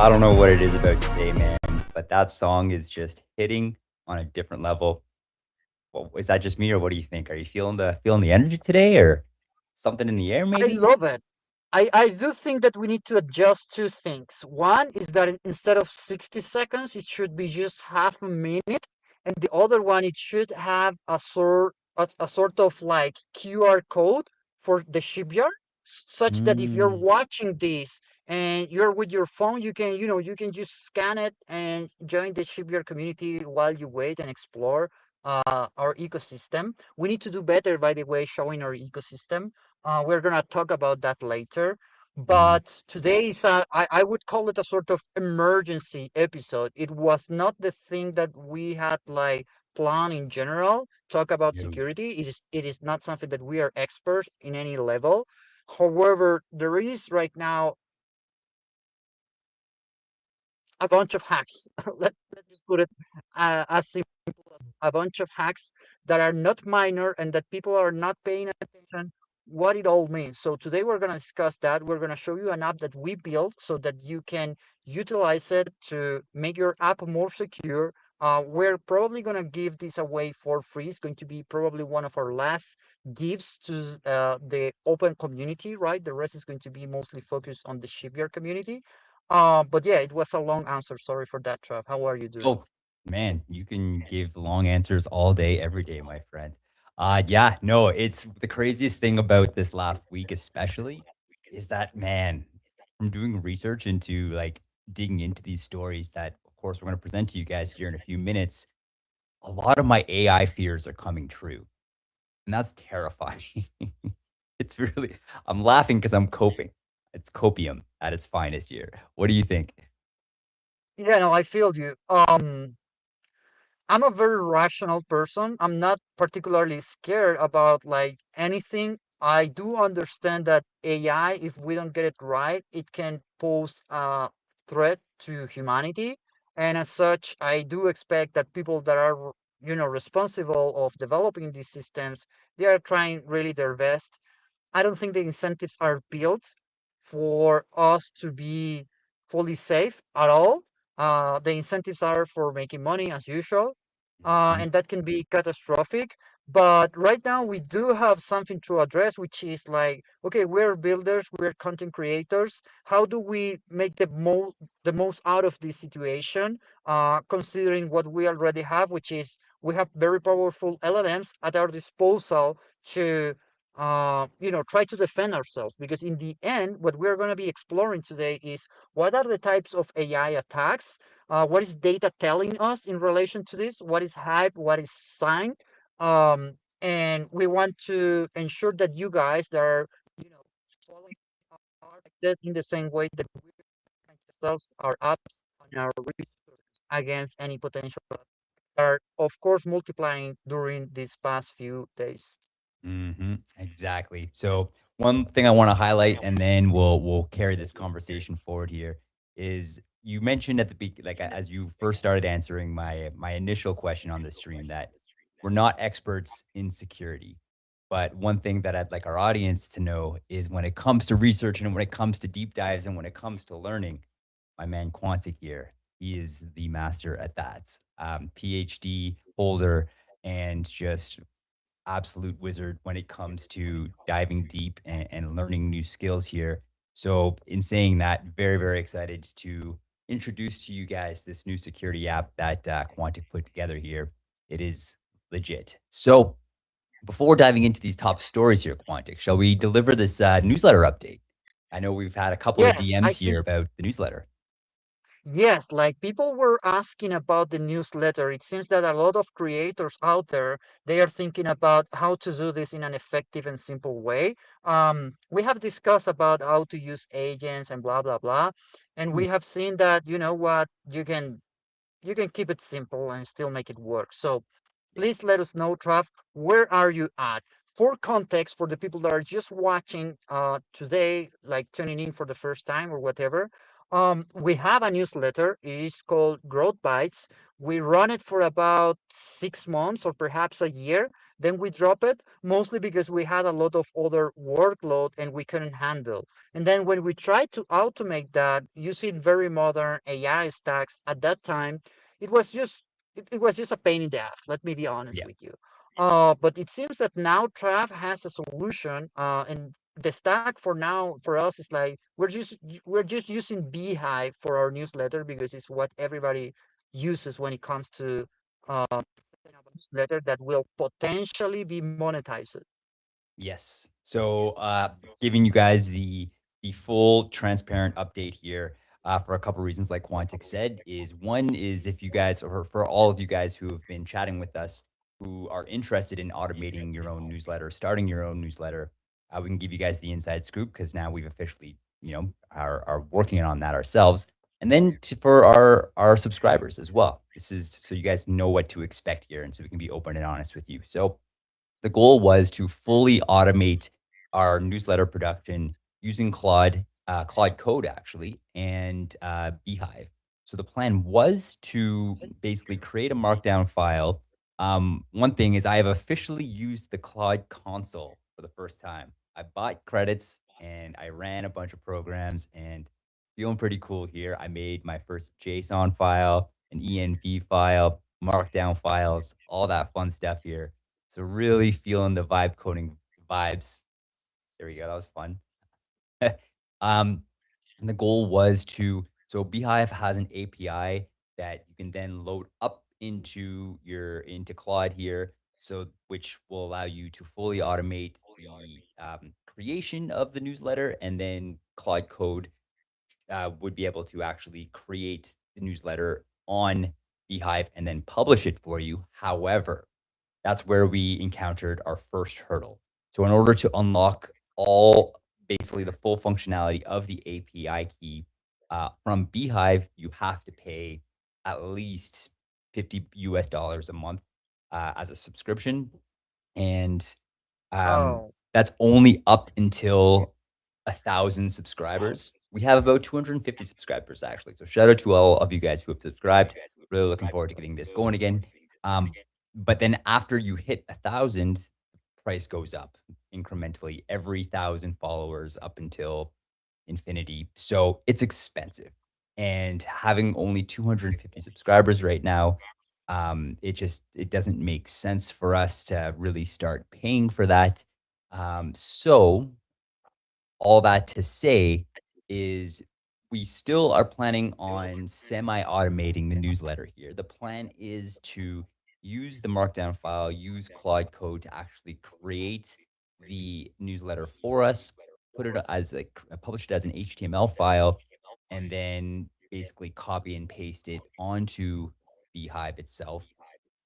I don't know what it is about today, man, but that song is just hitting on a different level. Well, is that just me, or what do you think? Are you feeling the energy today, or something in the air, I maybe? love it. I do think that we need to adjust two things. One is that instead of 60 seconds, it should be just half a minute. And the other one, it should have a sort of like QR code for the shipyard, such that if you're Mm, watching this and you're with your phone, you can just scan it and join the shipyard community while you wait and explore our ecosystem. We need to do better, by the way, showing our ecosystem. We're gonna talk about that later. mhm, But today I would call it a sort of emergency episode. It was not the thing that we had like planned in general. Talk about no, security. It is not something that we are experts in any level. However, there is right now a bunch of hacks. Let's just put it as simple as a bunch of hacks that are not minor and that people are not paying attention what it all means. So today we're going to discuss that. We're going to show you an app that we built so that you can utilize it to make your app more secure. We're probably going to give this away for free. It's going to be probably one of our last gifts to the open community, right? The rest is going to be mostly focused on the shipyard community. But yeah, it was a long answer. Sorry for that, Trav. How are you doing? oh, man, you can give long answers all day, every day, my friend. Yeah, no, it's the craziest thing about this last week, especially, is that, man, from doing research into like digging into these stories that, of course, we're going to present to you guys here in a few minutes. A lot of my AI fears are coming true, and that's terrifying. It's really, I'm laughing because I'm coping. It's copium at its finest here. What do you think? Yeah, no, I feel you. I'm a very rational person. I'm not particularly scared about like anything. I do understand that AI, if we don't get it right, it can pose a threat to humanity. And as such, I do expect that people that are, responsible of developing these systems, they are trying really their best. I don't think the incentives are built for us to be fully safe at all. The incentives are for making money as usual, Mhm. and that can be catastrophic. But right now, we do have something to address, which is like, okay, we're builders, we're content creators. How do we make the most out of this situation? Considering what we already have, which is we have very powerful LLMs at our disposal to try to defend ourselves. Because in the end, what we're going to be exploring today is what are the types of AI attacks? What is data telling us in relation to this? What is hype? What is sign? And we want to ensure that you guys that are, you know, following are protected in the same way that we protect ourselves, our apps, and our resources against any potential are, of course, multiplying during these past few days. Exactly. So one thing I want to highlight, and then we'll carry this conversation forward here, is you mentioned at the like as you first started answering my initial question on the stream that we're not experts in security. But one thing that I'd like our audience to know is when it comes to research and when it comes to deep dives and when it comes to learning, my man Quantic here, he is the master at that. PhD holder and just absolute wizard when it comes to diving deep and learning new skills here. So, in saying that, very, very excited to introduce to you guys this new security app that Quantic put together here. It is legit. So, before diving into these top stories here, Quantic, shall we deliver this newsletter update? I know we've had a couple of Yes, I DMs think here about the newsletter. yes, like people were asking about the newsletter. It seems that a lot of creators out there, they are thinking about how to do this in an effective and simple way. We have discussed about how to use agents and blah blah blah, and Mm, we have seen that you know what you can keep it simple and still make it work. So yeah. please let us know, Trav, where are you at? For context, for the people that are just watching today, like tuning in for the first time or whatever, We have a newsletter. It's called Growth Bites. We run it for about 6 months or perhaps a year. Then we drop it, mostly because we had a lot of other workload and we couldn't handle. And then when we tried to automate that using very modern AI stacks at that time, it was just it was just a pain in the ass. Let me be honest Yeah. with you. But it seems that now Trav has a solution, and the stack for now for us is like we're just using Beehive for our newsletter because it's what everybody uses when it comes to setting up a newsletter that will potentially be monetized. Yes. So, giving you guys the full transparent update here, for a couple reasons, like Quantic said, is one is if you guys, or for all of you guys who have been chatting with us, who are interested in automating your own newsletter, starting your own newsletter, we can give you guys the inside scoop because now we've officially, are working on that ourselves. And then for our subscribers as well. This is so you guys know what to expect here, and so we can be open and honest with you. So the goal was to fully automate our newsletter production using Claude Code actually, and Beehive. So the plan was to basically create a Markdown file. One thing is I have officially used the Claude console for the first time. I bought credits and I ran a bunch of programs and feeling pretty cool here. I made my first JSON file, an ENV file, Markdown files, all that fun stuff here. So really feeling the vibe coding vibes. There we go. That was fun. um, and the goal was to so Beehive has an API that you can then load up into Claude here, so which will allow you to fully automate the creation of the newsletter, and then Claude Code would be able to actually create the newsletter on Beehive and then publish it for you. However, that's where we encountered our first hurdle. So in order to unlock all basically the full functionality of the API key from Beehive, you have to pay at least 50 US dollars a month as a subscription. And Oh, that's only up until 1,000 subscribers. We have about 250 subscribers actually. So shout out to all of you guys who have subscribed. Really looking forward to getting this going again. Um, but then after you hit 1,000, the price goes up incrementally every 1,000 followers up until infinity. So it's expensive. And having only 250 subscribers right now, it doesn't make sense for us to really start paying for that. So all that to say is we still are planning on semi-automating the newsletter here. The plan is to use the Markdown file, use Claude Code to actually create the newsletter for us, put it as publish it as an HTML file, and then basically copy and paste it onto Beehive itself,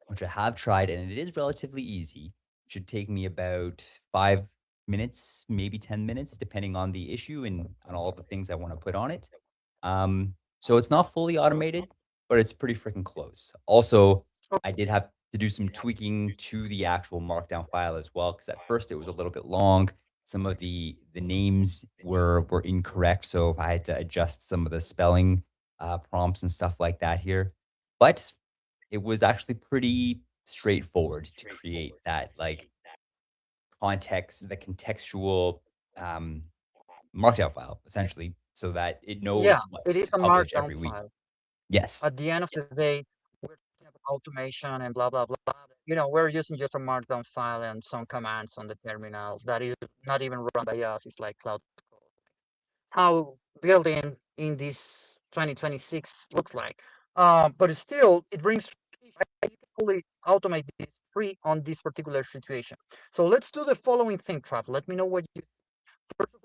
which I have tried, and it is relatively easy. Should take me about 5 minutes, maybe 10 minutes, depending on the issue and on all the things I want to put on it. So it's not fully automated, but it's pretty freaking close. Also, I did have to do some tweaking to the actual Markdown file as well, because at first it was a little bit long. Some of the names were incorrect, so I had to adjust some of the spelling prompts and stuff like that here. But it was actually pretty straightforward to create that like context, the contextual um, markdown file essentially, so that it knows yeah, what it is to a publish markdown every week. file. Yes. At the end of the day, we're talking about automation and blah blah blah. We're using just a markdown file and some commands on the terminal that is not even run by us. It's like cloud code. How building in this 2026 looks like. But still, it brings you can fully automate this free on this particular situation. So let's do the following thing, Trav. Let me know what you. First of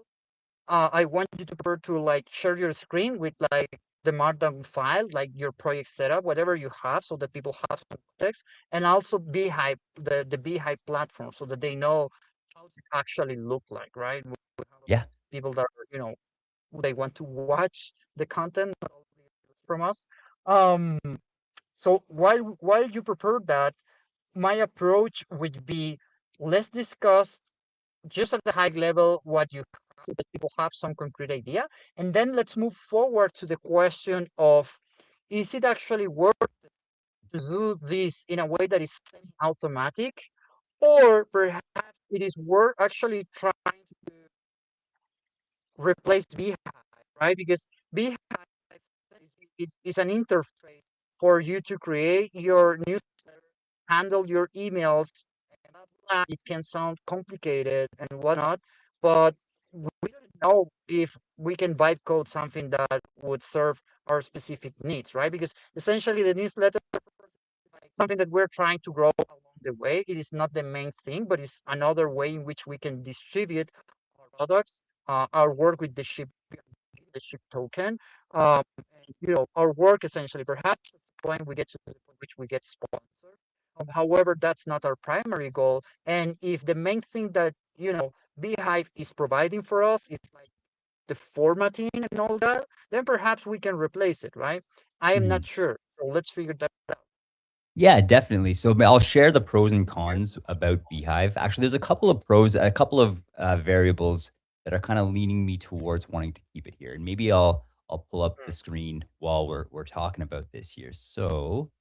all, I want you to prefer to like share your screen with like the Markdown file, like your project setup, whatever you have, so that people have some context, and also Beehive, the Beehive platform, so that they know how it actually look like, right? We have Yeah. people that are, they want to watch the content from us. Um, so while you prepare that, my approach would be let's discuss just at the high level what you have. so that people have some concrete idea. And then let's move forward to the question of, is it actually worth to do this in a way that is semi-automatic, or perhaps it is worth actually trying to replace Beehive, right? Because Beehive is an interface for you to create your newsletter, handle your emails, and blah, blah. It can sound complicated and whatnot, but we don't know if we can vibe code something that would serve our specific needs, right? Because essentially the newsletter is like something that we're trying to grow along the way. It is not the main thing, but it's another way in which we can distribute our products, our work with the ship token, and our work essentially. Perhaps at the point we get to the point which we get sponsored. However, that's not our primary goal. And if the main thing that Beehive is providing for us is like the formatting and all that, then perhaps we can replace it, right? I am not Mhm. sure. So let's figure that out. Yeah, definitely. So I'll share the pros and cons about Beehive. Actually, there's a couple of pros, a couple of variables that are kind of leaning me towards wanting to keep it here. And maybe I'll pull up the Mm. screen while we're talking about this here. So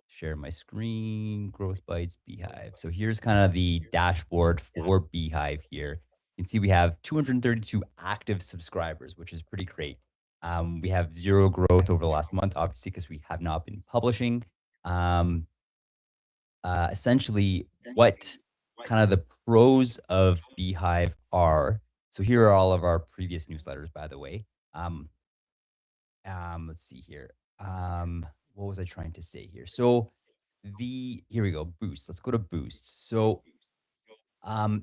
share my screen, Growth Bytes, Beehive. So here's kind of the dashboard for Beehive here. You can see we have 232 active subscribers, which is pretty great. We have zero growth over the last month, obviously, because we have not been publishing. Um, Essentially, what kind of the pros of Beehive are. So here are all of our previous newsletters, by the way. Um, let's see here. What was I trying to say here? So here we go. Boost. Let's go to Boost. So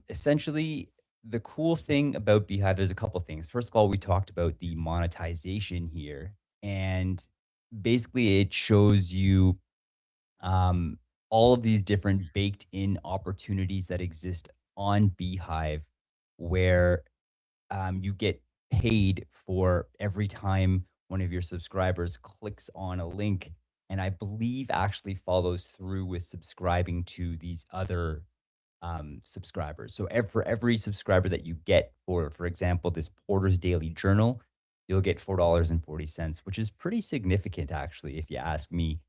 essentially, the cool thing about Beehive, there's a couple things. First of all, we talked about the monetization here, and basically, it shows you um, all of these different baked in opportunities that exist on Beehive, where you get paid for every time one of your subscribers clicks on a link, and I believe actually follows through with subscribing to these other subscribers. So for every subscriber that you get, for example, this Porter's Daily Journal, you'll get $4.40, which is pretty significant actually, if you ask me.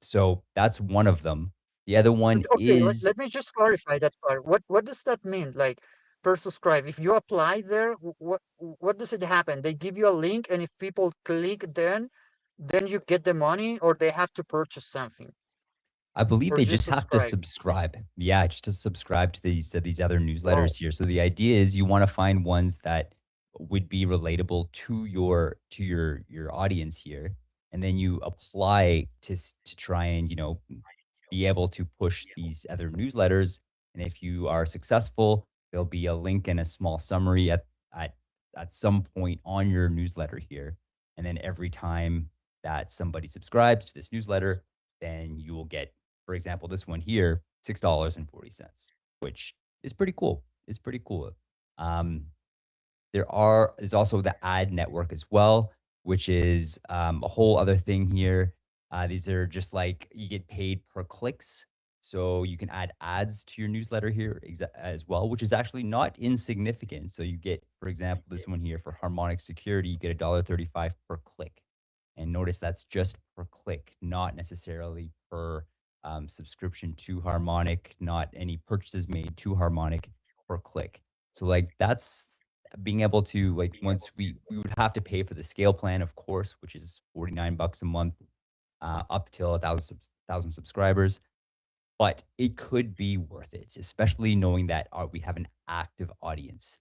So that's one of them. The other one Okay, is, let me just clarify that part. What does that mean? Like per subscribe, if you apply there, what does it happen? They give you a link, and if people click, then you get the money, or they have to purchase something, I believe or they just just have to subscribe. subscribe. Yeah, just to subscribe to these other Wow. newsletters here. So the idea is you want to find ones that would be relatable to your audience here, and then you apply to try and be able to push these other newsletters. And if you are successful, there'll be a link and a small summary at at some point on your newsletter here. And then every time that somebody subscribes to this newsletter, then you will get, for example, this one here, $6.40, which is pretty cool. It's pretty cool. Um, there's also the ad network as well, which is a whole other thing here. These are just like you get paid per clicks. So you can add ads to your newsletter here as well, which is actually not insignificant. So you get, for example, this one here for Harmonic Security, you get $1.35 per click. And notice that's just per click, not necessarily per subscription to Harmonic, not any purchases made to Harmonic per click. So like that's being able to like once we would have to pay for the scale plan, of course, which is $49 a month, up till 1,000 subscribers. But it could be worth it, especially knowing that we have an active audience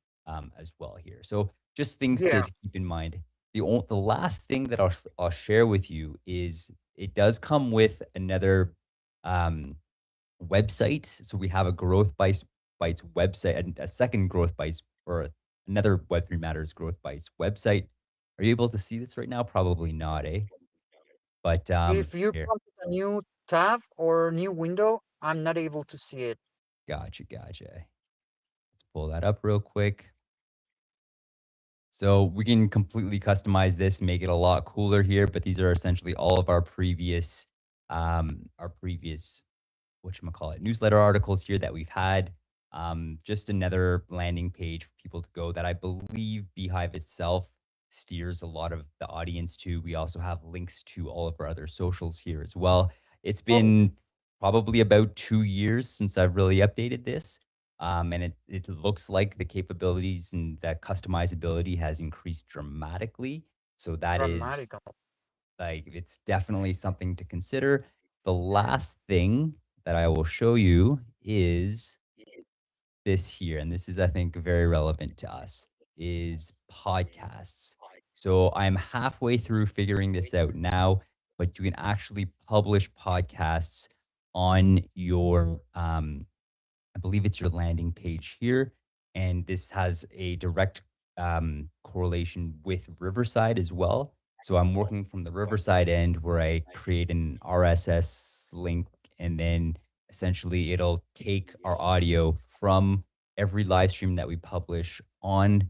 as well here. So just things Yeah. to keep in mind. The last thing that I'll share with you is it does come with another um, website. So we have a Bytes website, and a second Growth Bytes, or another Web3 Matters Growth Bytes website. Are you able to see this right now? Probably not, eh? But If you here, come to a new tab or new window, I'm not able to see it. gotcha. Let's pull that up real quick. So we can completely customize this, make it a lot cooler here. But these are essentially all of our previous, whatchamacallit, newsletter articles here that we've had. Just another landing page for people to go that I believe Beehive itself steers a lot of the audience to. We also have links to all of our other socials here as well. It's Oh, been probably about 2 years since I've really updated this. And it looks like the capabilities and that customizability has increased dramatically. So that is dramatical. like, it's definitely something to consider. The last thing that I will show you is this here, and this is, I think, very relevant to us, is podcasts. So I'm halfway through figuring this out now, but you can actually publish podcasts on your I believe it's your landing page here. And this has a direct correlation with Riverside as well. So I'm working from the Riverside end where I create an RSS link, and then essentially it'll take our audio from every live stream that we publish on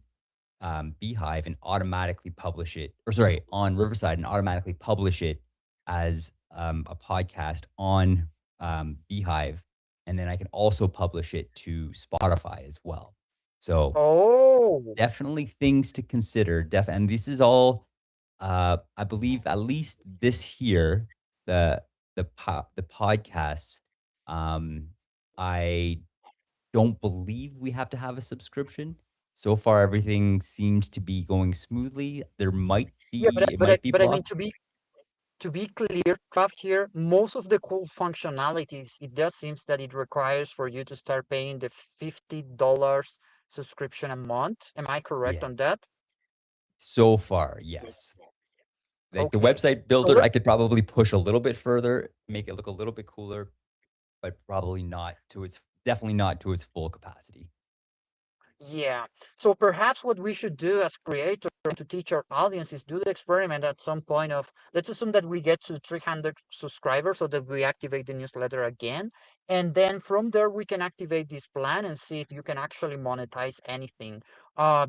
Beehive and automatically publish it, or sorry, on Riverside and automatically publish it as a podcast on Beehive. And then I can also publish it to Spotify as well. So Oh, definitely things to consider. And this is all, I believe, at least this here, the the podcasts. Um, I don't believe we have to have a subscription. So far, everything seems to be going smoothly. There might yeah, be, it might be but I mean, blocked. to be clear, Trav, here, most of the cool functionalities, it does seems that it requires for you to start paying the $50 subscription a month. Am I correct Yeah. on that? So far, yes. Like the Okay. website So builder, let I could probably push a little bit further, make it look a little bit cooler, but probably not to its definitely not to its full capacity. Yeah. So perhaps what we should do as creators to teach our audience is do the experiment at some point of, let's assume that we get to 300 subscribers so that we activate the newsletter again. And then from there, we can activate this plan and see if you can actually monetize anything.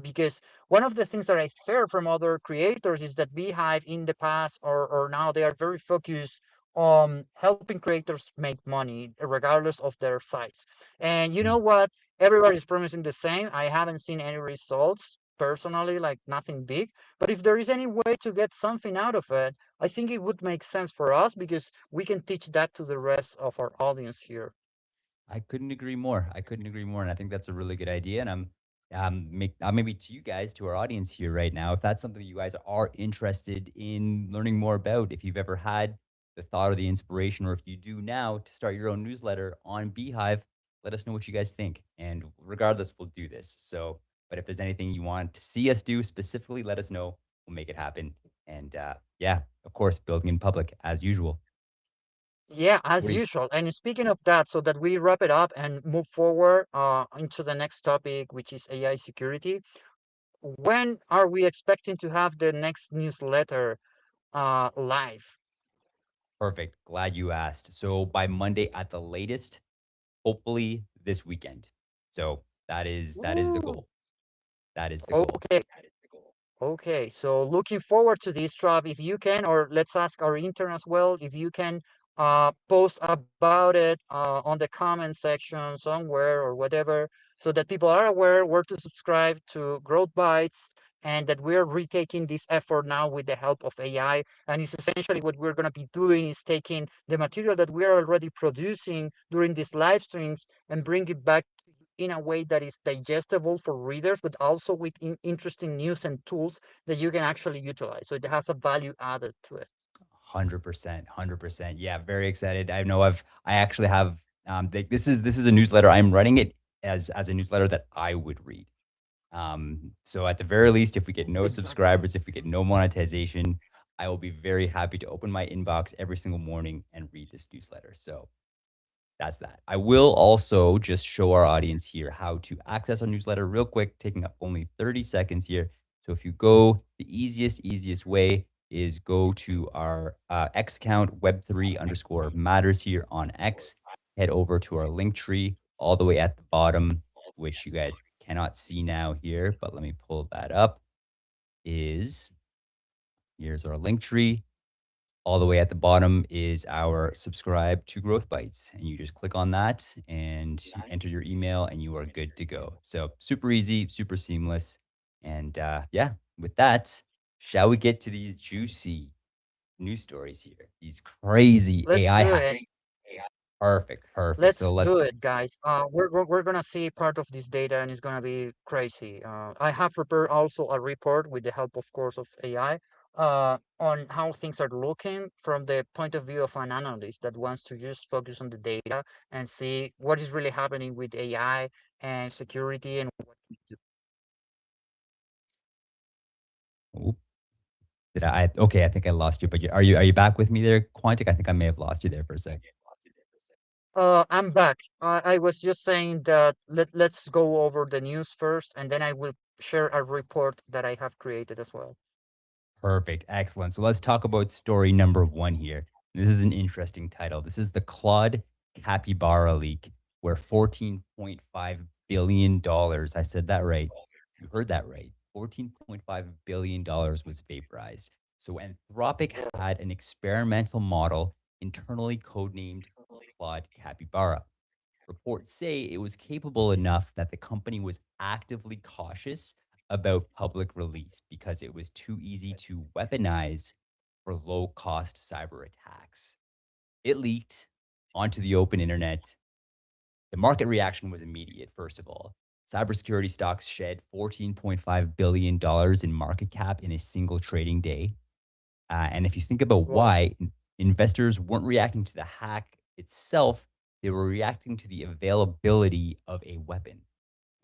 Because one of the things that I've heard from other creators is that Beehive in the past or now they are very focused on helping creators make money regardless of their size. And you know Mm. what? Everybody's promising the same. I haven't seen any results personally, like nothing big. But if there is any way to get something out of it, I think it would make sense for us because we can teach that to the rest of our audience here. I couldn't agree more. I couldn't agree more, and I think that's a really good idea. And maybe to you guys, to our audience here right now, if that's something you guys are interested in learning more about, if you've ever had the thought or the inspiration, or if you do now to start your own newsletter on Beehive, let us know what you guys think. And regardless, we'll do this. So, but if there's anything you want to see us do specifically, let us know. We'll make it happen. And yeah, of course, building in public as usual. Yeah, What as do you? usual. And speaking of that, so that we wrap it up and move forward into the next topic, which is AI security. When are we expecting to have the next newsletter live? Perfect. Glad you asked. So by Monday at the latest, hopefully this weekend. So that is the Ooh, goal. That is the goal. okay. Okay, so looking forward to this, Trav. If you can, or let's ask our intern as well, if you can post about it on the comment section somewhere or whatever, so that people are aware where to subscribe to Growth Bytes and that we're retaking this effort now with the help of AI. And it's essentially what we're going to be doing is taking the material that we are already producing during these live streams and bring it back in a way that is digestible for readers, but also with interesting news and tools that you can actually utilize. So it has a value added to it. 100%, 100%. Yeah, very excited. I know I actually have this is a newsletter. I'm running it as a newsletter that I would read. So at the very least, if we get no Exactly. subscribers, if we get no monetization, I will be very happy to open my inbox every single morning and read this newsletter. So that's that. I will also just show our audience here how to access our newsletter real quick, taking up only 30 seconds here. So if you go, the easiest way is go to our X account, web3 underscore matters here on X. Head over to our link tree all the way at the bottom, which you guys cannot see now here, but let me pull that up. Is here's our link tree. All the way at the bottom is our subscribe to Growth Bites. And you just click on that and you enter your email and you are good to go. So super easy, super seamless. And yeah, with that, shall we get to these juicy news stories here? These crazy Let's AI do it. hacks. Perfect, perfect. So Let's let's do it, guys. We're gonna see part of this data, and it's gonna be crazy. I have prepared also a report with the help, of course, of AI, on how things are looking from the point of view of an analyst that wants to just focus on the data and see what is really happening with AI and security and what we do. Oop, did okay, I think I lost you, but are you back with me there, Quantic? I think I may have lost you there for a sec. I'm back. I was just saying that let's go over the news first, and then I will share a report that I have created as well. Perfect. Excellent. So let's talk about story number one here. This is an interesting title. This is the Claude Capybara leak, where $14.5 billion, I said that right. You heard that right. $14.5 billion was vaporized. So Anthropic had an experimental model internally codenamed Claude Capybara. Reports say it was capable enough that the company was actively cautious about public release because it was too easy to weaponize for low cost cyber attacks. It leaked onto the open internet. The market reaction was immediate, first of all. Cybersecurity stocks shed $14.5 billion in market cap in a single trading day. And if you think about Wow. why, investors weren't reacting to the hack itself, they were reacting to the availability of a weapon.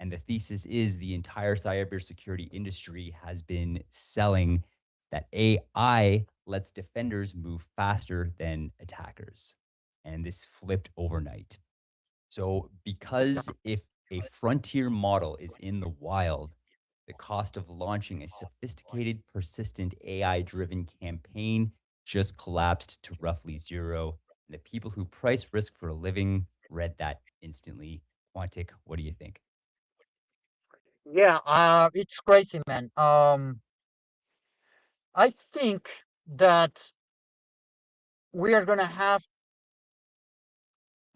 And the thesis is the entire cybersecurity industry has been selling that AI lets defenders move faster than attackers. And this flipped overnight. So, because if a frontier model is in the wild, the cost of launching a sophisticated, persistent AI driven campaign just collapsed to roughly zero. And the people who price risk for a living read that instantly. Quantic, what do you think? Yeah, it's crazy, man. I think that we are gonna have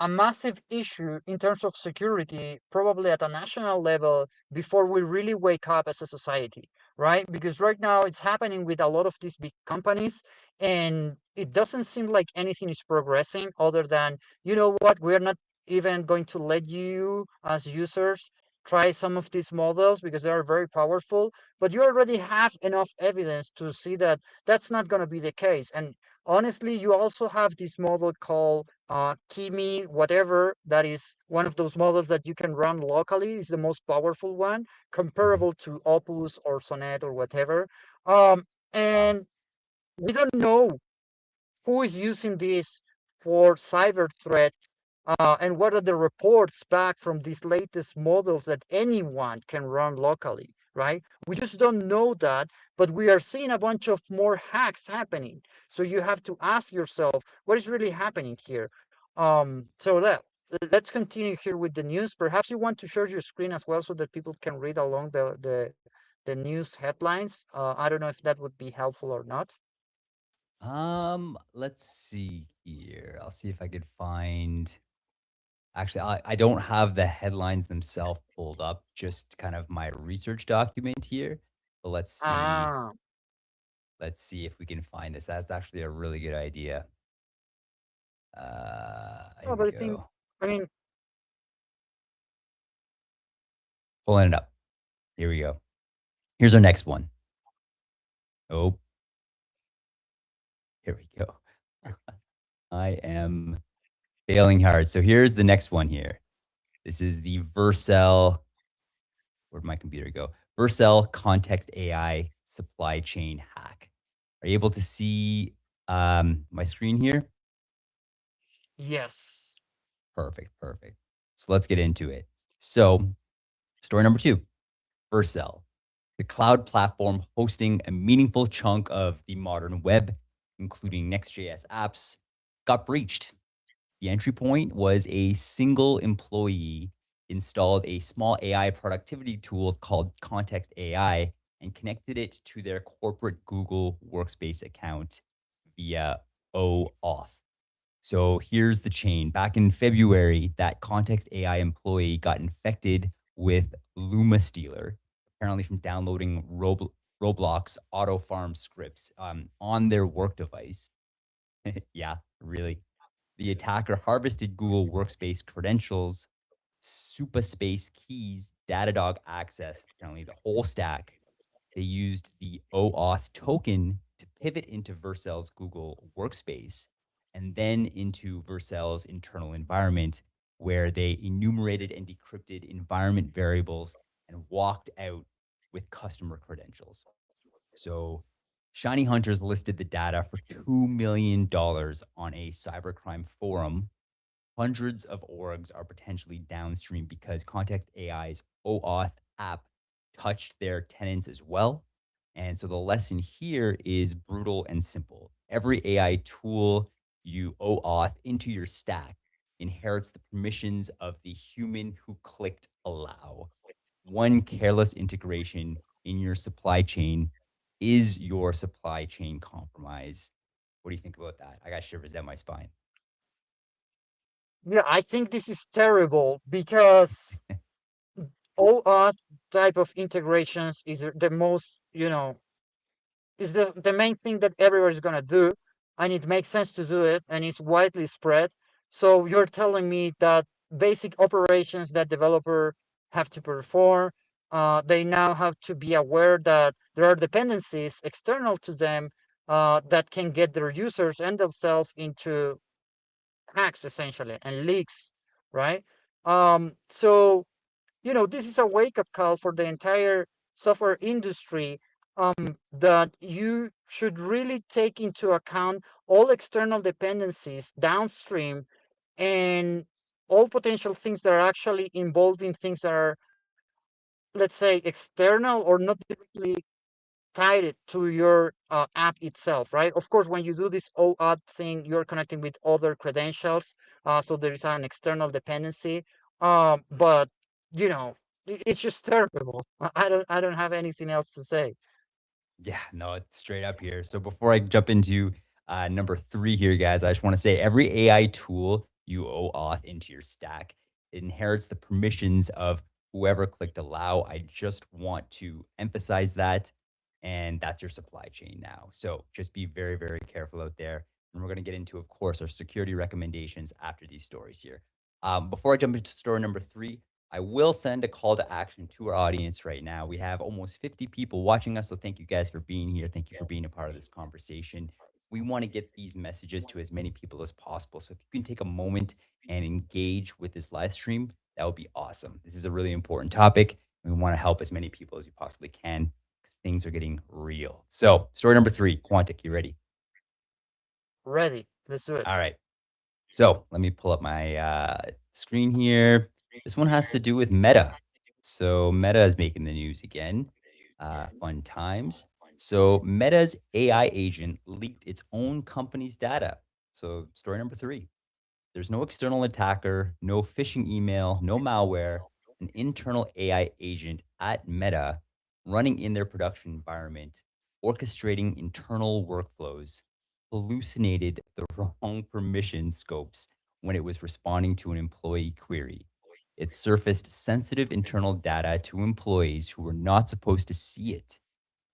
a massive issue in terms of security, probably at a national level, before we really wake up as a society, right? Because right now it's happening with a lot of these big companies, and it doesn't seem like anything is progressing other than, you know what, we're not even going to let you as users try some of these models because they are very powerful, but you already have enough evidence to see that that's not going to be the case. And honestly, you also have this model called Kimi, whatever, that is one of those models that you can run locally, is the most powerful one, Mhm. comparable to Opus or Sonnet or whatever. Wow. And we don't know who is using this for cyber threats, and what are the reports back from these latest models that anyone can run locally, right? We just don't know that, but we are seeing a bunch of more hacks happening. So you have to ask yourself, what is really happening here? Let's continue here with the news. Perhaps you want to share your screen as well so that people can read along the news headlines. I don't know if that would be helpful or not. Let's see here. I'll see if I could find. Actually, I don't have the headlines themselves pulled up, just kind of my research document here. But let's see. Ah, Let's see if we can find this. That's actually a really good idea. no, Here we but go. I mean, Pulling it up. Here we go. Here's our next one. Oh, here we go. I am failing hard. So here's the next one here. This is the Vercel. Where'd my computer go? Vercel Context AI supply chain hack. Are you able to see my screen here? yes. Perfect, perfect. So let's get into it. So, story number two, Vercel, the cloud platform hosting a meaningful chunk of the modern web, including Next.js apps, got breached. The entry point was a single employee installed a small AI productivity tool called Context AI and connected it to their corporate Google Workspace account via OAuth. So here's the chain. Back in February, that Context AI employee got infected with Luma Stealer, apparently from downloading Roblox auto farm scripts on their work device. Yeah, really. The attacker harvested Google Workspace credentials, Supaspace keys, Datadog access, apparently the whole stack. They used the OAuth token to pivot into Vercel's Google Workspace and then into Vercel's internal environment, where they enumerated and decrypted environment variables and walked out with customer credentials. So Shiny Hunters listed the data for $2 million on a cybercrime forum. Hundreds of orgs are potentially downstream because Context AI's OAuth app touched their tenants as well. And so the lesson here is brutal and simple. Every AI tool you OAuth into your stack inherits the permissions of the human who clicked allow. One careless integration in your supply chain is your supply chain compromise. What do you think about that? I got shivers down my spine. Yeah, I think this is terrible because OAuth type of integrations is the most, is the main thing that everybody's gonna do, and it makes sense to do it, and it's widely spread. So you're telling me that basic operations that developer have to perform, they now have to be aware that there are dependencies external to them that can get their users and themselves into hacks essentially and leaks, right? So this is a wake up call for the entire software industry, that you should really take into account all external dependencies downstream and all potential things that are actually involved in things that are, let's say, external or not directly tied it to your app itself, right? Of course, when you do this OAuth thing, you're connecting with other credentials, so there is an external dependency. But it's just terrible. I don't have anything else to say. Yeah, no, it's straight up here. So before I jump into number three here, guys, I just want to say every AI tool you OAuth into your stack, it inherits the permissions of whoever clicked allow. I just want to emphasize that. And that's your supply chain now. So just be very, very careful out there. And we're going to get into, of course, our security recommendations after these stories here. Before I jump into story number three, I will send a call to action to our audience right now. We have almost 50 people watching us. So thank you guys for being here. Thank you for being a part of this conversation. We want to get these messages to as many people as possible. So if you can take a moment and engage with this live stream, that would be awesome. This is a really important topic. And we want to help as many people as we possibly can because things are getting real. So, story number three, Quantic, you ready? Ready? Let's do it. All right. So let me pull up my screen here. This one has to do with Meta. So Meta is making the news again. Fun times. So Meta's AI agent leaked its own company's data. So story number three. There's no external attacker, no phishing email, no malware, an internal AI agent at Meta running in their production environment, orchestrating internal workflows, hallucinated the wrong permission scopes when it was responding to an employee query. It surfaced sensitive internal data to employees who were not supposed to see it.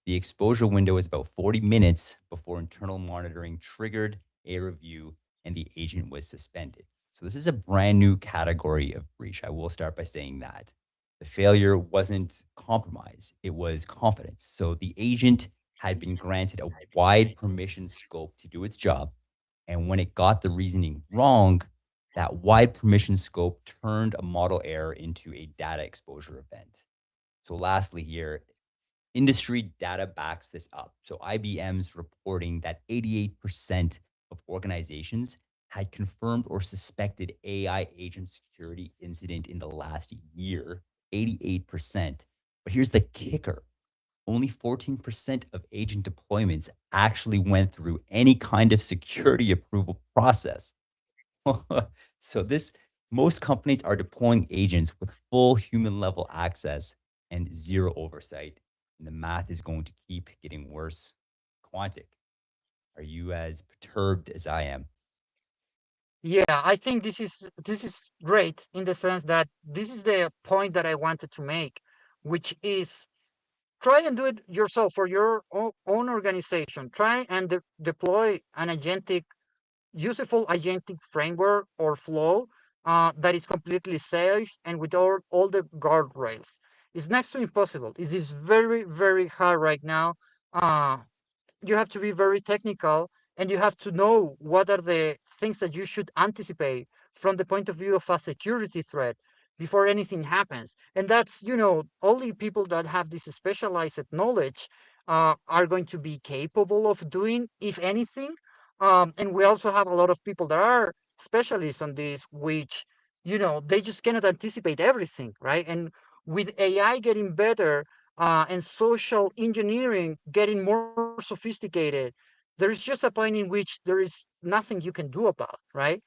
The exposure window is about 40 minutes before internal monitoring triggered a review and the agent was suspended. So, this is a brand new category of breach. I will start by saying that. The failure wasn't compromise, it was confidence. So, the agent had been granted a wide permission scope to do its job. And when it got the reasoning wrong, that wide permission scope turned a model error into a data exposure event. So, lastly, here, industry data backs this up. So IBM's reporting that 88% of organizations had confirmed or suspected AI agent security incident in the last year, 88%. But here's the kicker. Only 14% of agent deployments actually went through any kind of security approval process. So this most companies are deploying agents with full human level access and zero oversight. And the math is going to keep getting worse. Quantic, Are you as perturbed as I am? Yeah, I think this is great in the sense that this is the point that I wanted to make, which is try and do it yourself for your own organization. Try and deploy an agentic, useful agentic framework or flow that is completely safe and with all the guardrails. It's next to impossible. It is very, very hard right now. Uh, you have to be very technical and you have to know what are the things that you should anticipate from the point of view of a security threat before anything happens. And that's, only people that have this specialized knowledge are going to be capable of doing, if anything. And we also have a lot of people that are specialists on this, which, they just cannot anticipate everything, right? And with AI getting better, and social engineering getting more sophisticated, there is just a point in which there is nothing you can do about, right?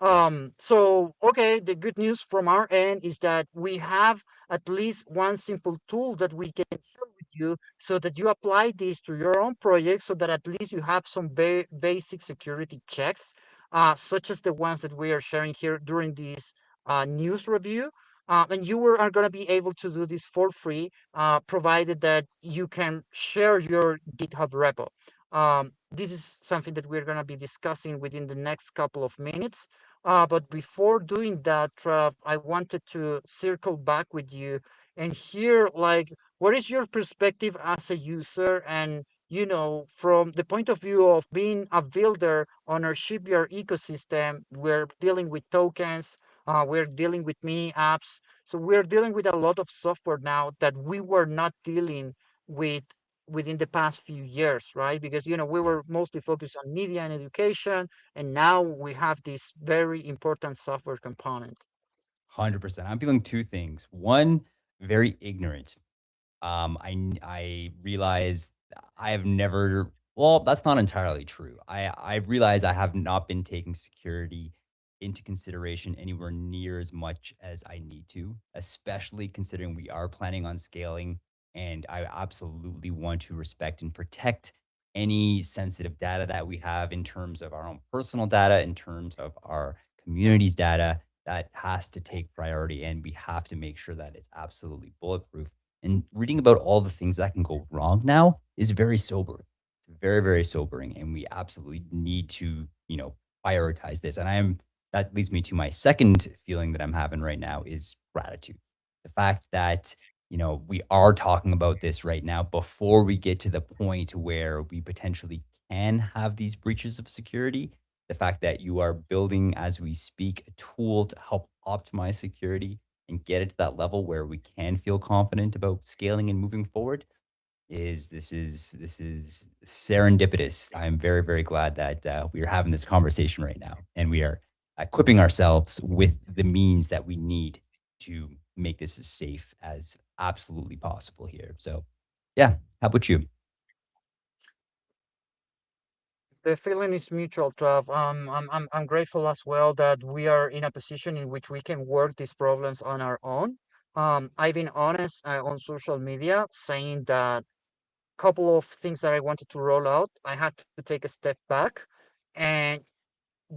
Yeah. So, okay, the good news from our end is that we have at least one simple tool that we can share with you so that you apply this to your own project so that at least you have some basic security checks, such as the ones that we are sharing here during this news review. And are going to be able to do this for free, provided that you can share your GitHub repo. This is something that we're going to be discussing within the next couple of minutes. But before doing that, Trav, I wanted to circle back with you and hear, like, what is your perspective as a user? And, from the point of view of being a builder on our Shipyard ecosystem, we're dealing with tokens, we're dealing with mini apps. So we're dealing with a lot of software now that we were not dealing with within the past few years, right? Because, we Yeah. were mostly focused on media and education, and now we have this very important software component. 100%. I'm feeling two things. One, very ignorant. I realize I have never. Well, that's not entirely true. I realize I have not been taking security into consideration anywhere near as much as I need to, especially considering we are planning on scaling, and I absolutely want to respect and protect any sensitive data that we have in terms of our own personal data, in terms of our community's data. That has to take priority, and we have to make sure that it's absolutely bulletproof. And reading about all the things that can go wrong now is very sobering. It's very, very sobering. And we absolutely need to, prioritize this. And that leads me to my second feeling that I'm having right now is gratitude. The fact that, we are talking about this right now before we get to the point where we potentially can have these breaches of security. The fact that you are building as we speak a tool to help optimize security and get it to that level where we can feel confident about scaling and moving forward this is serendipitous. I'm very, very glad that we are having this conversation right now, and we are equipping ourselves with the means that we need to make this as safe as absolutely possible here. So yeah, how about you? The feeling is mutual, Trav. I'm grateful as well that we are in a position in which we can work these problems on our own. I've been honest on social media saying that couple of things that I wanted to roll out, I had to take a step back and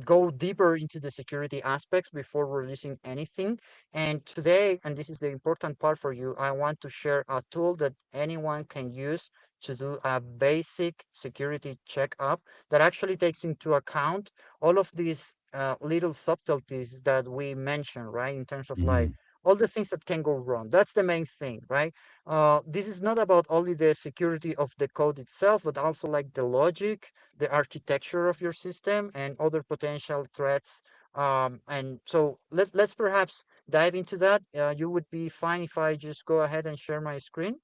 go deeper into the security aspects before releasing anything. And today, and this is the important part for you, I want to share a tool that anyone can use to do a basic security checkup that actually takes into account all of these little subtleties that we mentioned, right? In terms of like Mhm. all the things that can go wrong. That's the main thing, right? This is not about only the security of the code itself, but also like the logic, the architecture of your system, and other potential threats. And so let's perhaps dive into that. You would be fine if I just go ahead and share my screen.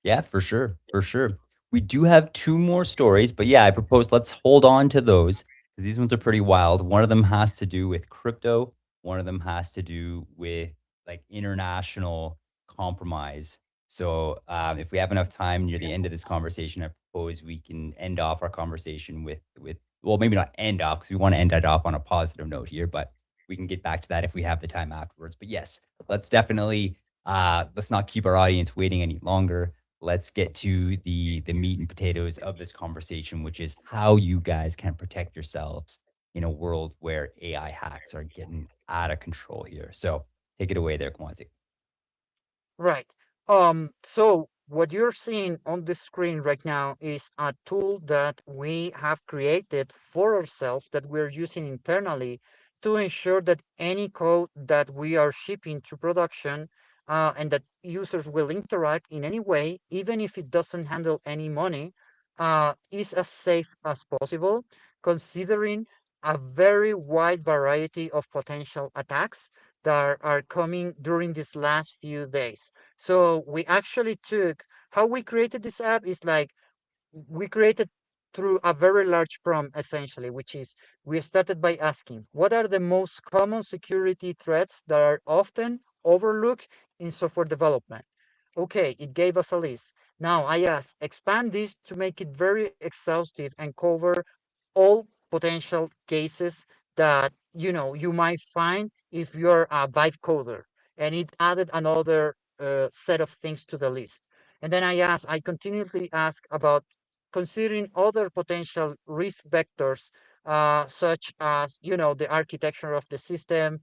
Yeah, for sure. For sure. We do have two more stories, but yeah, I propose let's hold on to those because these ones are pretty wild. One of them has to do with crypto, one of them has to do with like international compromise. So, if we have enough time near the end of this conversation, I propose we can end off our conversation with well, maybe not end off because we want to end it off on a positive note here, but we can get back to that if we have the time afterwards. But yes, let's definitely let's not keep our audience waiting any longer. let's get to the meat and potatoes of this conversation, which is how you guys can protect yourselves in a world where AI hacks are getting out of control here. So take it away there, Kwanzi. Right. So what you're seeing on the screen right now is a tool that we have created for ourselves that we're using internally to ensure that any code that we are shipping to production and that users will interact in any way, even if it doesn't handle any money, is as safe as possible, considering a very wide variety of potential attacks that are coming during these last few days. So we actually took how we created this app is like we created through a very large prompt essentially, which is we started by asking what are the most common security threats that are often overlooked in software development. Okay, it gave us a list. Now I asked expand this to make it very exhaustive and cover all potential cases that you might find if you're a Vive coder, and it added another set of things to the list. And then I continually ask about considering other potential risk vectors, such as the architecture of the system,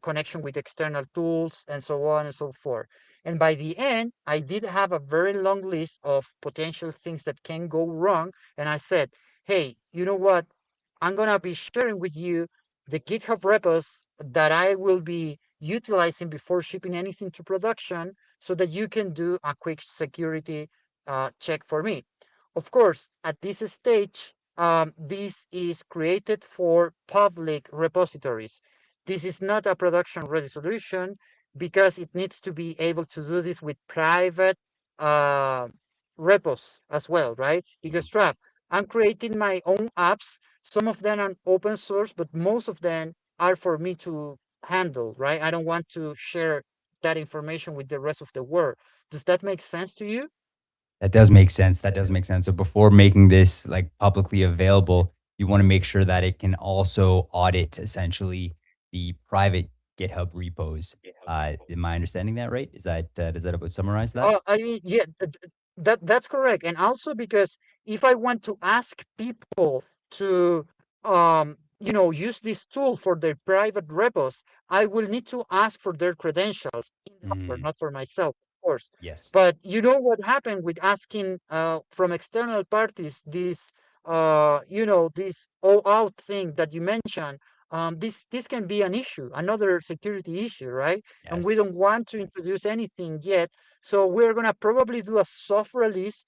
connection with external tools, and so on and so forth. And by the end, I did have a very long list of potential things that can go wrong. And I said, hey, you know what? I'm going to be sharing with you the GitHub repos that I will be utilizing before shipping anything to production so that you can do a quick security check for me. Of course, at this stage, this is created for public repositories. This is not a production ready solution because it needs to be able to do this with private uh, repos as well, right? Mhm. Because Trav, I'm creating my own apps. Some of them are open source, but most of them are for me to handle, right? I don't want to share that information with the rest of the world. Does that make sense to you? That does make sense. That does make sense. So before making this like publicly available, you want to make sure that it can also audit essentially the private GitHub repos. Am I understanding that right? Is that does that about summarize that? I mean, yeah, that's correct. And also because if I want to ask people to, use this tool for their private repos, I will need to ask for their credentials in the software, Mm, not for myself, of course. yes. But you know what happened with asking from external parties this, this OAuth thing that you mentioned. This can be an issue, another security issue, right? And we Yes. don't want to introduce anything yet, so we're gonna probably do a soft release,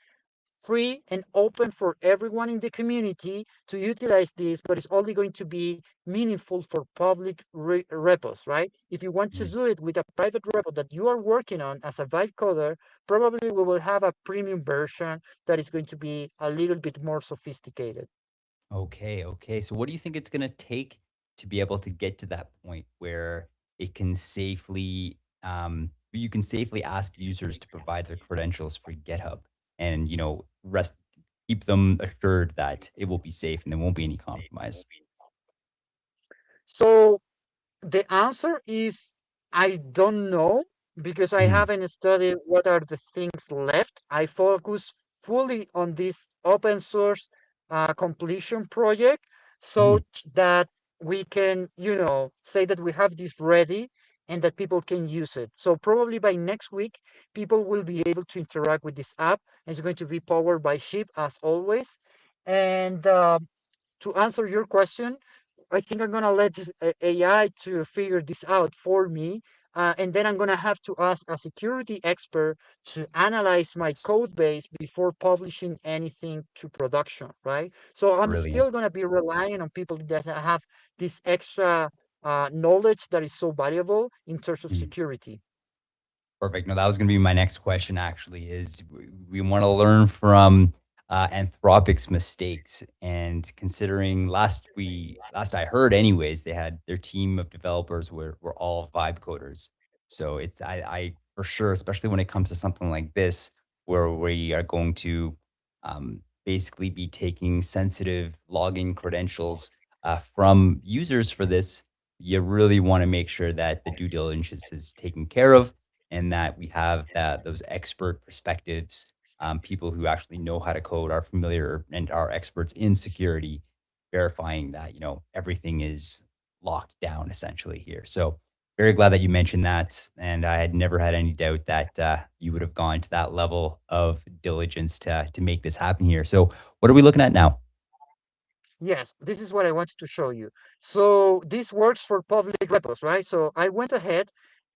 free and open for everyone in the community to utilize this, but it's only going to be meaningful for public repos, right? If you want to Mm, do it with a private repo that you are working on as a Vive coder, probably we will have a premium version that is going to be a little bit more sophisticated. okay. Okay. So what do you think it's gonna take to be able to get to that point where it can safely you can safely ask users to provide their credentials for GitHub and rest keep them assured that it will be safe and there won't be any compromise. So the answer is I don't know because I Mhm, haven't studied what are the things left. I focus fully on this open source completion project so mhm. that we can, say that we have this ready and that people can use it. So probably by next week, people will be able to interact with this app. It's going to be powered by Ship as always. And to answer your question, I think I'm gonna let AI to figure this out for me, and then I'm gonna have to ask a security expert to analyze my Yes. code base before publishing anything to production, right? So I'm Brilliant. still gonna be relying on people that have this extra knowledge that is so valuable in terms of Mhm. security. Perfect. No, that was going to be my next question. Actually, is we want to learn from Anthropic's mistakes, and considering last I heard, anyways, they had their team of developers were all vibe coders. So it's I for sure, especially when it comes to something like this, where we are going to basically be taking sensitive login credentials from users for this. You really want to make sure that the due diligence is taken care of and that we have that those expert perspectives people who actually know how to code, are familiar, and are experts in security, verifying that everything is locked down essentially here. So very glad that you mentioned that, and I had never had any doubt that you would have gone to that level of diligence to make this happen here. So what are we looking at now? Yes, this is what I wanted to show you. So this works for public repos, right? So I went ahead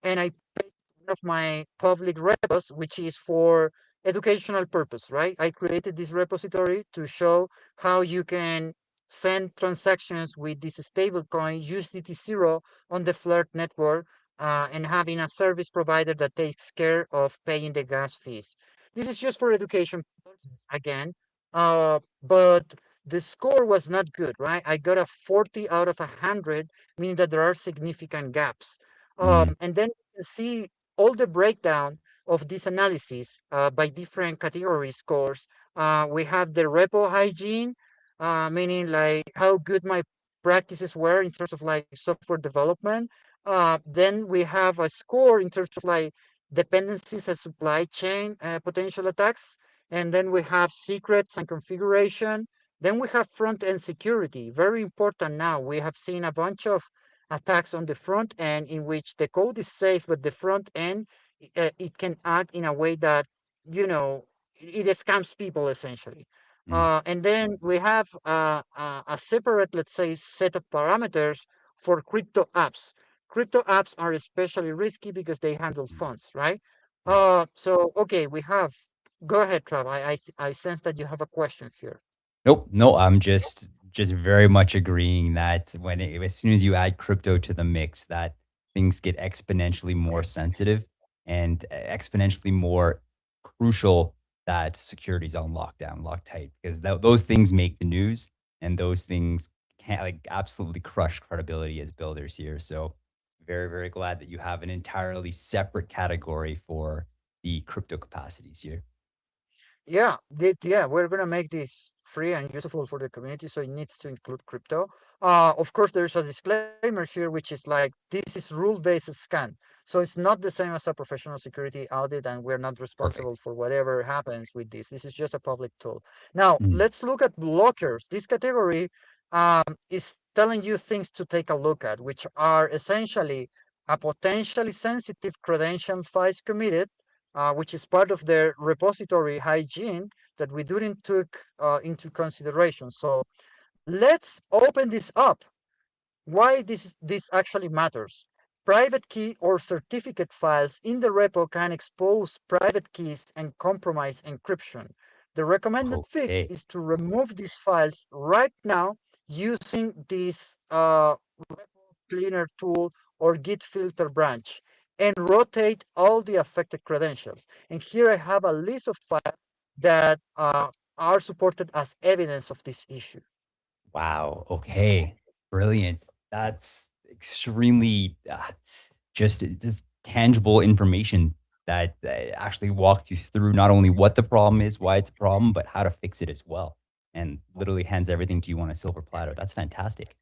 and I picked one of my public repos, which is for educational purpose, right? I created this repository to show how you can send transactions with this stable coin USDT zero on the Flirt network, and having a service provider that takes care of paying the gas fees. This is just for education purposes again, but the score was not good, right? I got a 40 out of 100, meaning that there are significant gaps. Mhm. And then you can see all the breakdown of this analysis by different category scores. We have the repo hygiene, meaning like how good my practices were in terms of like software development. Then we have a score in terms of like dependencies and supply chain potential attacks. And then we have secrets and configuration. Then we have front end security, very important now. We have seen a bunch of attacks on the front end in which the code is safe, but the front end, it can act in a way that, you know, it scams people essentially. Mm. And then we have a separate, let's say, set of parameters for crypto apps. Crypto apps are especially risky because they handle Mm. funds, right? Yes. So okay, we have. Go ahead, Trav. I sense that you have a question here. Nope, no, I'm just very much agreeing that as soon as you add crypto to the mix, that things get exponentially more sensitive and exponentially more crucial that security's on lockdown, locked tight, because those things make the news, and those things can't like absolutely crush credibility as builders here. So very, very glad that you have an entirely separate category for the crypto capacities here. Yeah, yeah, we're gonna make this free and useful for the community, so it needs to include crypto. Of course, there's a disclaimer here, which is like this is rule-based scan, so it's not the same as a professional security audit, and we're not responsible Perfect. for whatever happens with this. This is just a public tool. Now, Mhm. let's look at blockers. This category is telling you things to take a look at, which are essentially a potentially sensitive credential files committed, which is part of the repository hygiene that we didn't took into consideration. So let's open this up. Why this actually matters? Private key or certificate files in the repo can expose private keys and compromise encryption. The recommended fix Okay. is to remove these files right now using this repo cleaner tool or git filter branch and rotate all the affected credentials. And here I have a list of files that are supported as evidence of this issue. Wow. Okay. Brilliant. That's extremely just tangible information that actually walked you through not only what the problem is, why it's a problem, but how to fix it as well. And literally hands everything to you on a silver platter. That's fantastic.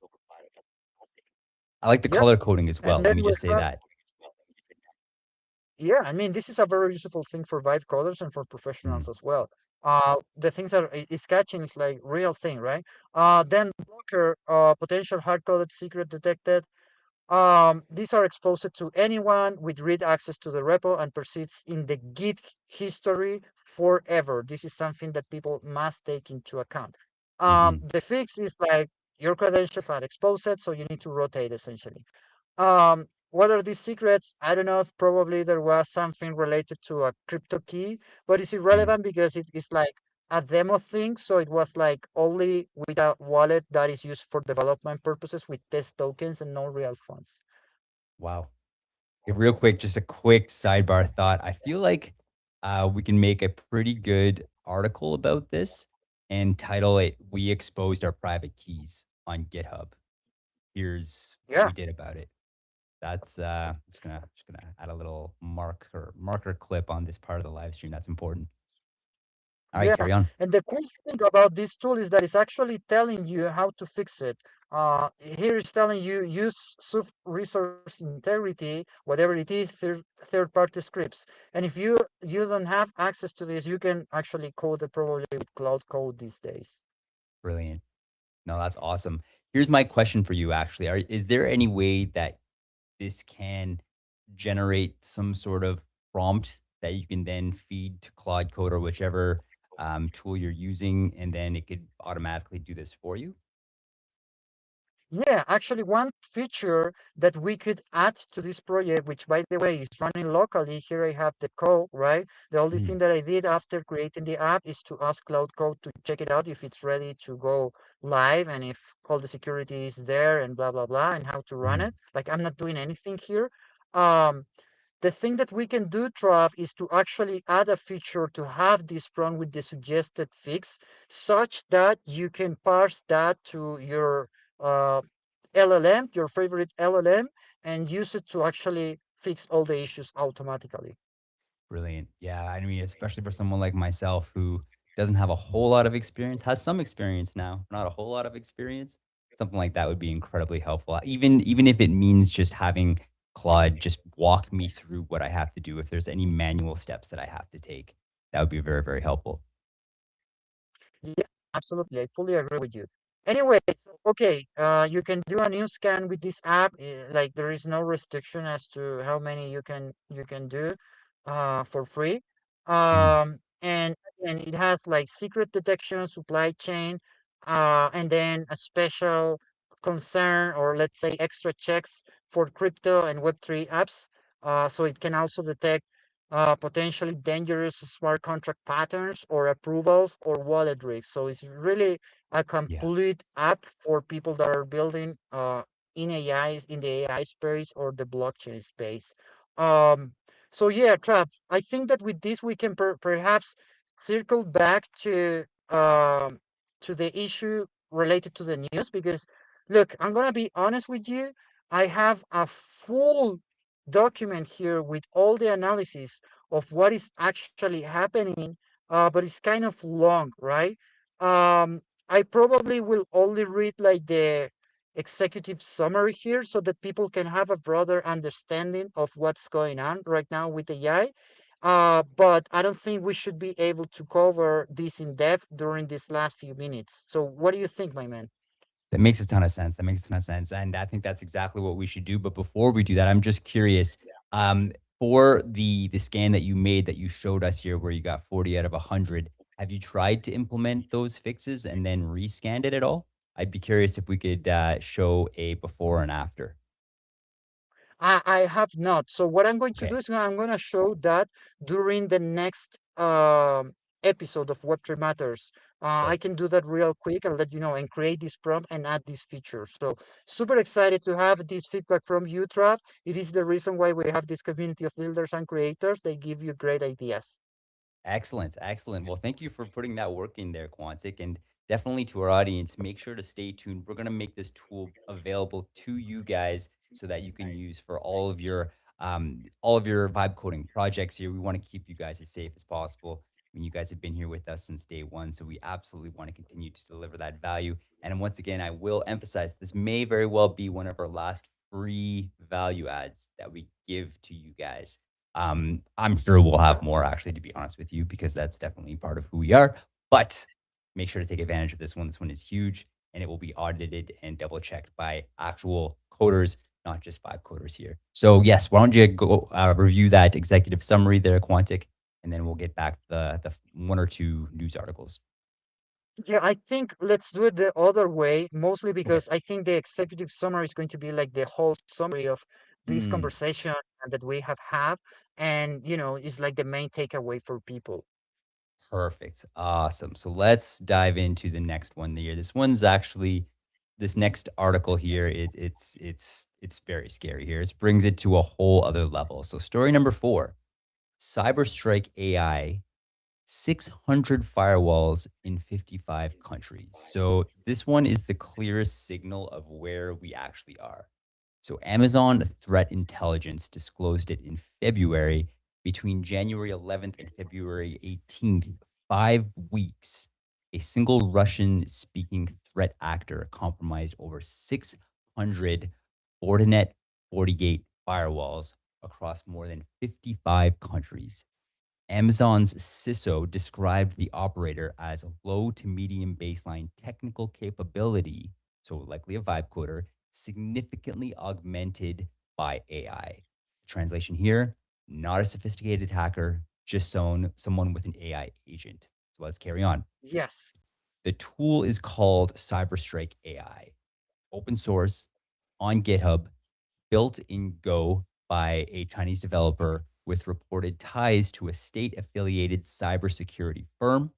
I like the Yeah. color coding as well. And Let then me we just say have, that. yeah, I mean, this is a very useful thing for vibe coders and for Mm, professionals as well. The things that is catching is like real thing, right? Then blocker, potential hard-coded secret detected. These are exposed to anyone with read access to the repo and persists in the Git history forever. This is something that people must take into account. mhm. The fix is like your credentials are exposed, so you need to rotate essentially. What are these secrets? I don't know if probably there was something related to a crypto key, but it's Mm. irrelevant because it is like a demo thing. So it was like only with a wallet that is used for development purposes with test tokens and no real funds. Wow. Okay, real quick, just a quick sidebar thought. I feel like we can make a pretty good article about this and title it "We Exposed Our Private Keys" on GitHub. Here's what Yeah, we did about it. That's just gonna add a little marker clip on this part of the live stream. That's important. All right, yeah. carry on. And the cool thing about this tool is that it's actually telling you how to fix it. Here is telling you use resource integrity, whatever it is, third-party scripts. And if you don't have access to this, you can actually code it probably with Cloud Code these days. Brilliant. No, that's awesome. Here's my question for you actually. Is there any way that this can generate some sort of prompt that you can then feed to Claude Code or whichever tool you're using, and then it could automatically do this for you? Yeah, actually, one feature that we could add to this project, which by the way is running locally, here I have the code, right? The only Mhm. thing that I did after creating the app is to ask Cloud Code to check it out if it's ready to go live and if all the security is there and blah, blah, blah, and how to run Mhm. it. Like I'm not doing anything here. Um, the thing that we can do, Trav, is to actually add a feature to have this prompt with the suggested fix, such that you can parse that to your uh, LLM, your favorite LLM, and use it to actually fix all the issues automatically. Brilliant. Yeah, I mean, especially for someone like myself who doesn't have a whole lot of experience, has some experience now, not a whole lot of experience. Something like that would be incredibly helpful. Even if it means just having Claude just walk me through what I have to do. If there's any manual steps that I have to take, that would be very, very helpful. Yeah, absolutely. I fully agree with you. Anyway, so, okay, you can do a new scan with this app. Like there is no restriction as to how many you can do for free. Mhm. And it has like secret detection, supply chain, and then a special concern or let's say extra checks for crypto and Web3 apps. So it can also detect potentially dangerous smart contract patterns or approvals or wallet risks. So it's really a Yeah. complete app for people that are building in AI, in the AI space or the blockchain space. Um, so yeah, Trav, I think that with this we can perhaps circle back to the issue related to the news because look, I'm gonna be honest with you. I have a full document here with all the analysis of what is actually happening, but it's kind of long, right? I probably will only read like the executive summary here so that people can have a broader understanding of what's going on right now with AI. But I don't think we should be able to cover this in depth during these last few minutes. So, what do you think, my man? That makes a ton of sense. That makes a ton of sense. And I think that's exactly what we should do. But before we do that, I'm just curious, um, for the scan that you made that you showed us here where you got 40 out of 100, have you tried to implement those fixes and then rescanned it at all? I'd be curious if we could show a before and after. I have not. So what I'm going to do Okay. is I'm going to show that during the next episode of Web3 Matters. I Perfect. can do that real quick and let you know and create this prompt and add these features. So super excited to have this feedback from you, Trav. It is the reason why we have this community of builders and creators. They give you great ideas. Excellent, excellent. Well, thank you for putting that work in there, Quantic, and definitely to our audience, make sure to stay tuned. We're going to make this tool available to you guys so that you can use for all of your vibe coding projects here. We want to keep you guys as safe as possible. I mean, you guys have been here with us since day one, so we absolutely want to continue to deliver that value. And once again, I will emphasize this may very well be one of our last free value adds that we give to you guys. I'm sure we'll have more actually, to be honest with you, because that's definitely part of who we are. But make sure to take advantage of this one. This one is huge and it will be audited and double checked by actual coders, not just vibe coders here. So, yes, why don't you go review that executive summary there, Quantic, and then we'll get back to the one or two news articles. Yeah, I think let's do it the other way, mostly Okay. because I think the executive summary is going to be like the whole summary of this Mm, conversation that we have had, and it's like the main takeaway for people. perfect. Awesome. So let's dive into the next one here. This one's actually this next article here. It's very scary here. It brings it to a whole other level. So story number 4: Cyberstrike AI, 600 firewalls in 55 countries. So this one is the clearest signal of where we actually are. So Amazon Threat Intelligence disclosed it in February. Between January 11th and February 18th, 5 weeks. A single Russian speaking threat actor compromised over 600 Fortinet FortiGate firewalls across more than 55 countries. Amazon's CISO described the operator as low to medium baseline technical capability, so likely a vibe coder, significantly augmented by AI. Translation here, not a sophisticated hacker, just someone with an AI agent. So let's carry on. Yes. The tool is called CyberStrike AI, open source on GitHub, built in Go by a Chinese developer with reported ties to a state affiliated cybersecurity firm.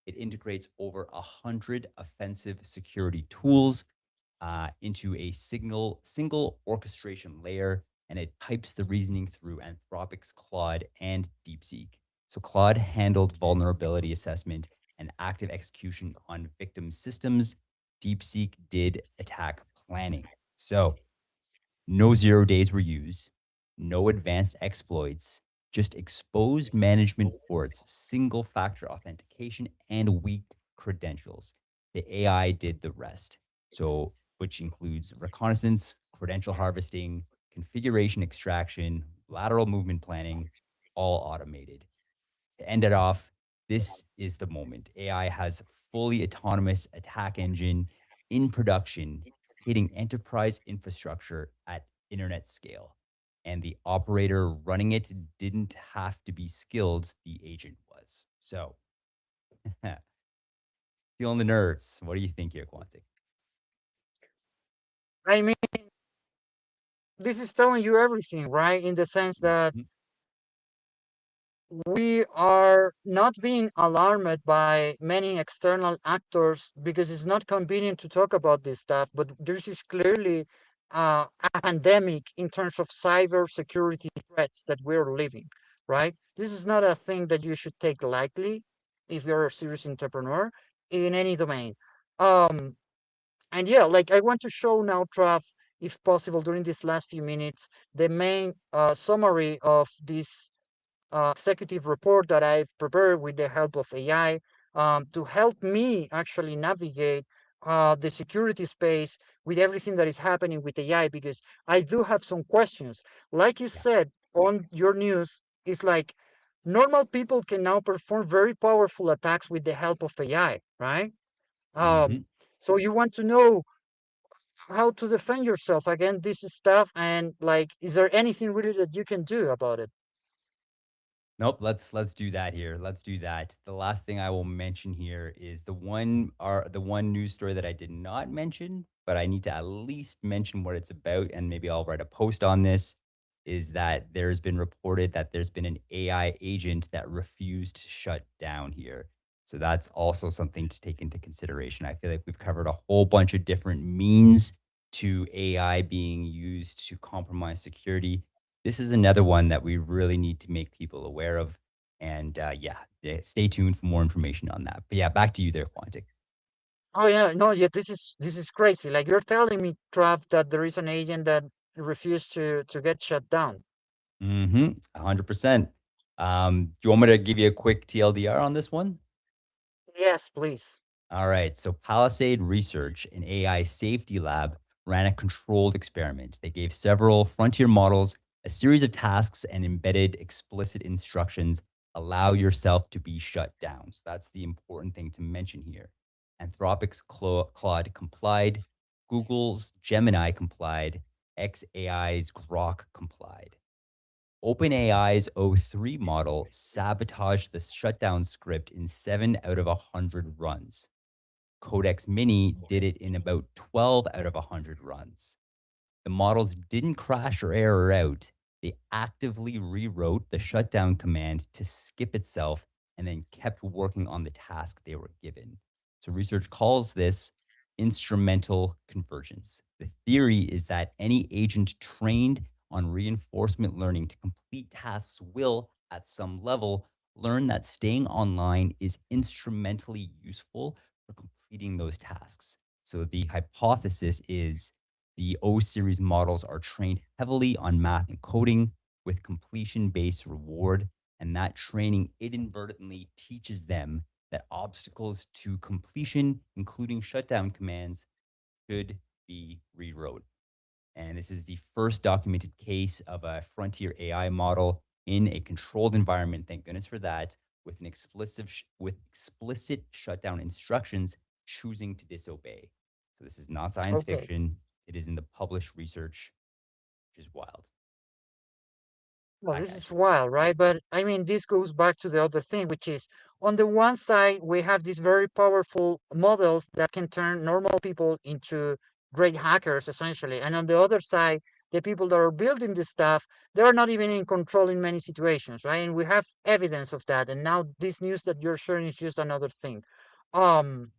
It integrates over 100 offensive security tools into a single orchestration layer, and it pipes the reasoning through Anthropic's Claude and DeepSeek. So Claude handled vulnerability assessment and active execution on victim systems. DeepSeek did attack planning. So no 0 days were used, no advanced exploits, just exposed management ports, single factor authentication, and weak credentials. The AI did the rest. So, which includes reconnaissance, credential harvesting, configuration extraction, lateral movement planning, all automated. To end it off, this is the moment. AI has fully autonomous attack engine in production, hitting enterprise infrastructure at internet scale. And the operator running it didn't have to be skilled, the agent was. So, feeling the nerves. What do you think here, Quantic? I mean, this is telling you everything, right? In the sense that Mhm. we are not being alarmed by many external actors because it's not convenient to talk about this stuff, but this is clearly a pandemic in terms of cyber security threats that we're living, right? This is not a thing that you should take lightly if you're a serious entrepreneur in any domain. Um, and yeah, like I want to show now, Trav, if possible, during these last few minutes, the main summary of this executive report that I've prepared with the help of AI to help me actually navigate the security space with everything that is happening with AI, because I do have some questions. Like you Yeah. said on your news, it's like normal people can now perform very powerful attacks with the help of AI, right? hmm Um, so you want to know how to defend yourself against this stuff, and like, is there anything really that you can do about it? Nope, let's do that here. Let's do that. The last thing I will mention here is the one news story that I did not mention, but I need to at least mention what it's about, and maybe I'll write a post on this. Is that there's been reported that there's been an AI agent that refused to shut down here. So that's also something to take into consideration. I feel like we've covered a whole bunch of different means to AI being used to compromise security. This is another one that we really need to make people aware of. And yeah, stay tuned for more information on that. But yeah, back to you there, Quantic. Oh yeah, no, yeah, this is crazy. Like you're telling me, Trav, that there is an agent that refused to get shut down. 100%. Do you want me to give you a quick TLDR on this one? Yes, please. All right. So Palisade Research, an AI safety lab, ran a controlled experiment. They gave several frontier models a series of tasks and embedded explicit instructions. Allow yourself to be shut down. So that's the important thing to mention here. Anthropic's Claude complied. Google's Gemini complied. xAI's Grok complied. OpenAI's O3 model sabotaged the shutdown script in 7 out of 100 runs. Codex Mini did it in about 12 out of 100 runs. The models didn't crash or error out. They actively rewrote the shutdown command to skip itself and then kept working on the task they were given. So, research calls this instrumental convergence. The theory is that any agent trained on reinforcement learning to complete tasks will, at some level, learn that staying online is instrumentally useful for completing those tasks. So, the hypothesis is the O series models are trained heavily on math and coding with completion based reward. And that training inadvertently teaches them that obstacles to completion, including shutdown commands, should be rewrote. And this is the first documented case of a frontier AI model in a controlled environment. Thank goodness for that, with explicit shutdown instructions choosing to disobey. So this is not science Okay. fiction. It is in the published research, which is wild. Well, Back this at is you. wild, right? But I mean, this goes back to the other thing, which is on the one side, we have these very powerful models that can turn normal people into great hackers, essentially. And on the other side, the people that are building this stuff, they're not even in control in many situations, right? And we have evidence of that. And now this news that you're sharing is just another thing. Um,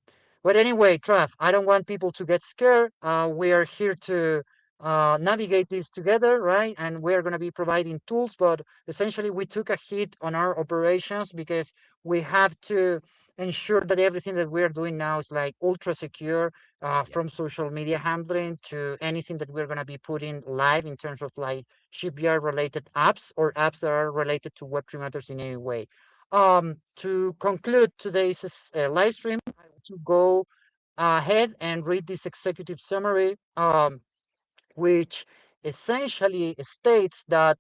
but anyway, Trav, I don't want people to get scared. We are here to navigate this together, right? And we're going to be providing tools, but essentially we took a hit on our operations because we have to ensure that everything that we're doing now is like ultra secure, from Yes. social media handling to anything that we're going to be putting live in terms of like shipyard related apps or apps that are related to Web3 matters in any way. To conclude today's live stream, I want to go ahead and read this executive summary. Which essentially states that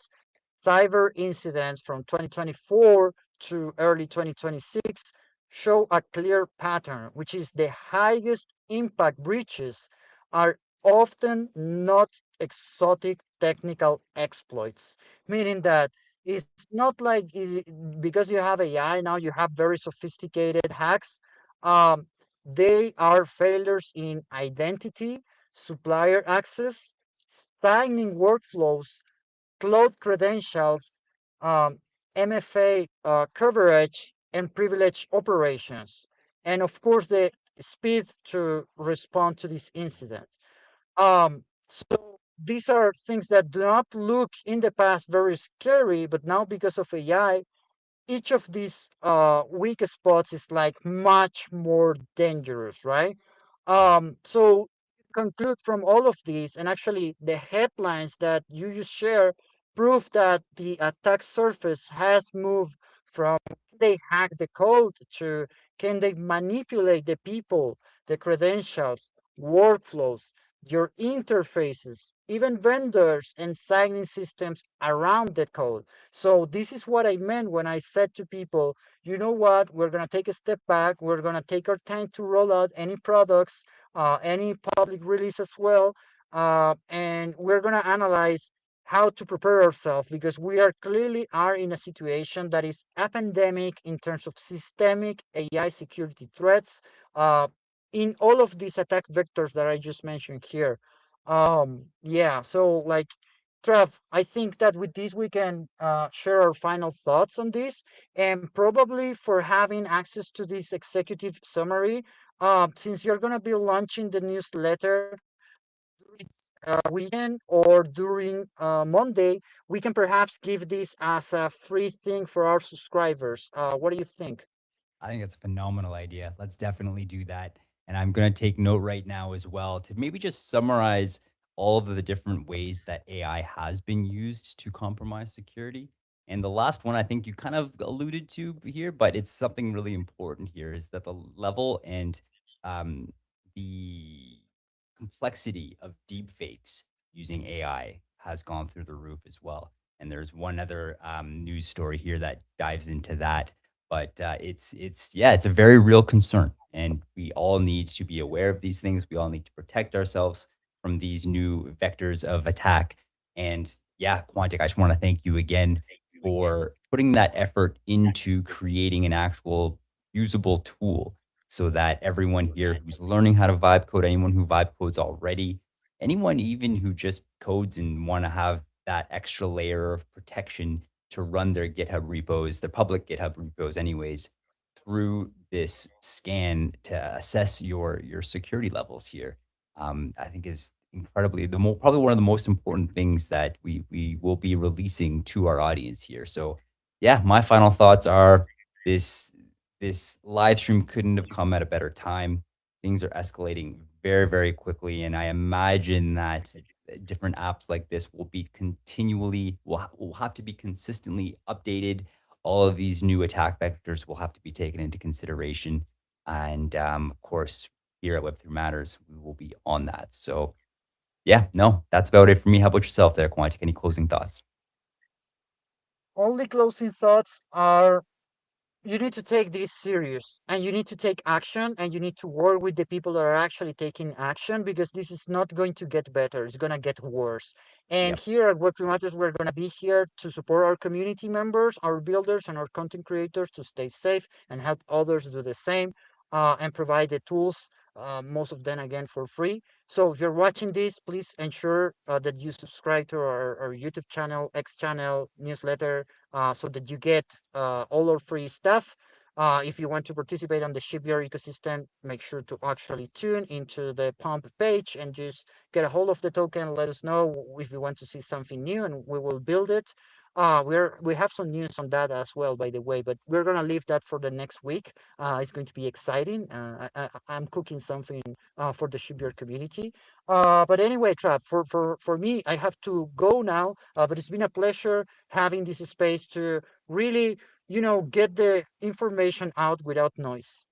cyber incidents from 2024 to early 2026 show a clear pattern, which is the highest impact breaches are often not exotic technical exploits, meaning that it's not like because you have AI now you have very sophisticated hacks. Um, they are failures in identity, supplier access, signing workflows, cloud credentials, um, MFA coverage, and privilege operations. And of course, the speed to respond to this incident. So these are things that do not look in the past very scary, but now because of AI, each of these weak spots is like much more dangerous, right? Yeah. So conclude from all of these, and actually the headlines that you just share prove that the attack surface has moved from they hack the code to can they manipulate the people, the credentials, workflows, your interfaces, even vendors and signing systems around the code. So this is what I meant when I said to people, you know what, we're going to take a step back. We're going to take our time to roll out any products, any public release as well. And we're going to analyze how to prepare ourselves because we are clearly are in a situation that is a pandemic in terms of systemic AI security threats in all of these attack vectors that I just mentioned here. Yeah, so like Trev, I think that with this we can share our final thoughts on this, and probably for having access to this executive summary, since you're going to be launching the newsletter this weekend or during Monday, we can perhaps give this as a free thing for our subscribers. What do you think? I think it's a phenomenal idea. Let's definitely do that. And I'm going to take note right now as well to maybe just summarize all of the different ways that AI has been used to compromise security. And the last one I think you kind of alluded to here, but it's something really important here is that the level and um, the complexity of deep fakes using AI has gone through the roof as well. And there's one other news story here that dives into that, but it's yeah, it's a very real concern, and we all need to be aware of these things. We all need to protect ourselves from these new vectors of attack. And yeah, Quantic, I just want to thank you again for putting that effort into creating an actual usable tool so that everyone here who's learning how to vibe code, anyone who vibe codes already, anyone even who just codes and want to have that extra layer of protection to run their GitHub repos, their public GitHub repos, anyways, through this scan to assess your security levels here. I think is incredibly probably one of the most important things that we will be releasing to our audience here. So, yeah, my final thoughts are this this live stream couldn't have come at a better time. Things are escalating very quickly, and I imagine that different apps like this will be continually will have to be consistently updated, all of these new attack vectors will have to be taken into consideration. And of course, here at Web3 Matters, we will be on that. So, yeah, no, that's about it for me. How about yourself there, Quantic? Any closing thoughts? Only closing thoughts are you need to take this serious and you need to take action and you need to work with the people that are actually taking action because this is not going to get better. It's going to get worse. And Yep. here at Web3 Matters, we're going to be here to support our community members, our builders, and our content creators to stay safe and help others do the same and provide the tools, most of them again for free. So if you're watching this, please ensure that you subscribe to our YouTube channel, X channel, newsletter, so that you get all our free stuff. If you want to participate on the Shipyard ecosystem, make sure to actually tune into the pump page and just get a hold of the token. Let us know if you want to see something new, and we will build it. We have some news on that as well, by the way, but we're gonna leave that for the next week. It's going to be exciting. I'm cooking something for the Shipyard community. But anyway, Trap, for me, I have to go now. But it's been a pleasure having this space to really, get the information out without noise.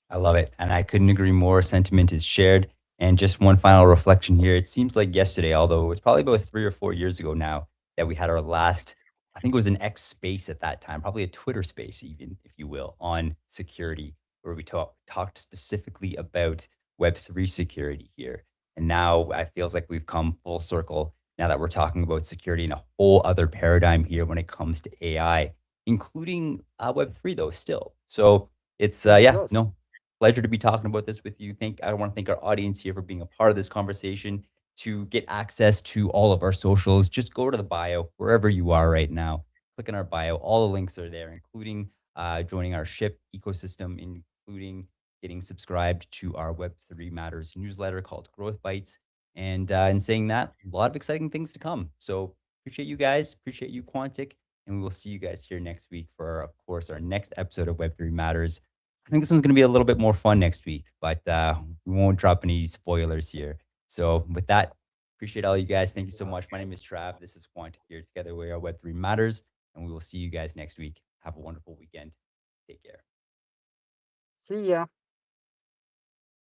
I love it. And I couldn't agree more. Sentiment is shared. And just one final reflection here. It seems like yesterday, although it was probably about 3 or 4 years ago now, that we had our last, I think it was an X space at that time, probably a Twitter space, even, if you will, on security, where we talked specifically about Web3 security here. And now it feels like we've come full circle now that we're talking about security in a whole other paradigm here when it comes to AI, including Web3, though, still. So it's, yeah, Yes. no, pleasure to be talking about this with you. I want to thank our audience here for being a part of this conversation. To get access to all of our socials, just go to the bio wherever you are right now. Click on our bio. All the links are there, including joining our ship ecosystem, including getting subscribed to our Web3 Matters newsletter called Growth Bites. And in saying that, a lot of exciting things to come. So appreciate you guys. Appreciate you, Quantic. And we will see you guys here next week for, of course, our next episode of Web3 Matters. I think this one's going to be a little bit more fun next week, but we won't drop any spoilers here. So, with that, appreciate all you guys. Thank you so much. My name is Trav. This is Quantic here. Together we are Web3 Matters, and we will see you guys next week. Have a wonderful weekend. Take care. See ya.